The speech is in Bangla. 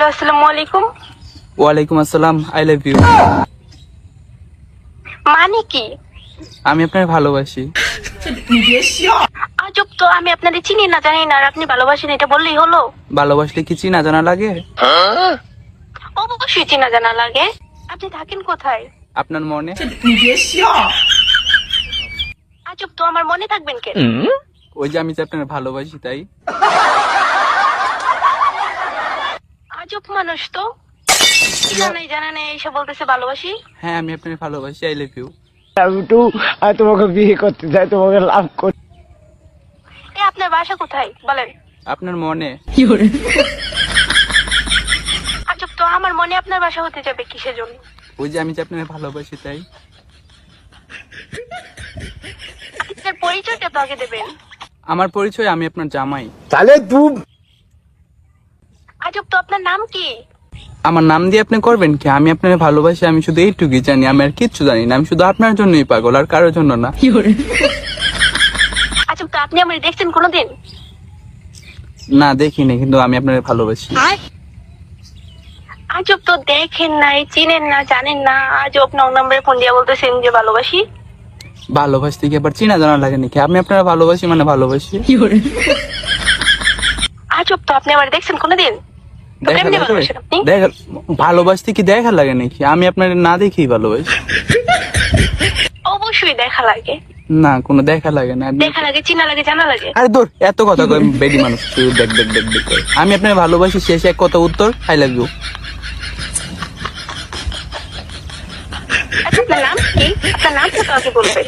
আসসালামু আলাইকুম। ওয়ালাইকুম আসসালাম। I love you. মানে কি? আমি আপনার ভালোবাসি। আজব তো, আমি আপনাদের চিনি না জানি না আর আপনি ভালোবাসেন এটা বললেই হলো? ভালোবাসলে কি চিনা জানা লাগে? অবশ্যই চিনা জানা লাগে। আপনি থাকেন কোথায়? আপনার মনে। আজব তো, আমার মনে থাকবেন কেন? ওই যে আমি যে আপনার ভালোবাসি তাই। আজব মানুষ তো, জানা নেই এসে বলতেছে ভালোবাসি। হ্যাঁ আমি আপনার ভালোবাসি। I love you. আমি তো তোমাকে বিয়ে করতে চাই, তোমাকে লাভ করতে। আপনার বাসা কোথায় বলেন? আপনার মনে। আজব তো, আমার মনে আপনার বাসা হতে যাবে কিসের জন্য? ওই যে আমি যে আপনার ভালোবাসি তাই। আপনার পরিচয়টা তো আগে দেবেন। আমার পরিচয় আমি আপনার জামাই। তাহলে তুই আজব তো, আপনার নাম কি? আমার নাম দিয়ে আপনি করবেন কি? আমি আপনার ভালোবাসি, আমি শুধু এইটুকুই জানি, আমি আর কিচ্ছু জানি না। আমি শুধু আপনার জন্যই পাগল, আর কারোর জন্য না। আজব তো, আপনি আমার দেখছেন কোনোদিন? না দেখিনি, কিন্তু আমি আপনার ভালোবাসি। আজব তো, দেখেন নাই, চিনেন না, জানেন না, আজব নং নাম্বারে ফোন দিয়ে বলতেছেন যে ভালোবাসি। ভালোবাসতে কি আবার চিনা জানা লাগে নাকি? আমি আপনার ভালোবাসি মানে ভালোবাসি। আজব তো, আপনি আমার দেখছেন কোনোদিন? তো দেখা কেমনে লাগে? ভালোবাসেন আপনি? ভালোবাসতে কি দেখা লাগে নাকি? আমি আপনার না দেখেই ভালোবাসি। অবশ্যই দেখা লাগে। না কোনো দেখা লাগে না। দেখা লাগে, চিনা লাগে, জানা লাগে। আরে দূর, এত কথা কই বেডি মানুষ, শুধু দেখ দেখ দেখ দেখ করে। আমি আপনার ভালোবাসি, শেষে এক কথা উত্তর, আই লাভ ইউ। আচ্ছা, আপনার নাম কি? আপনার নামটা তো আগে বলবেন।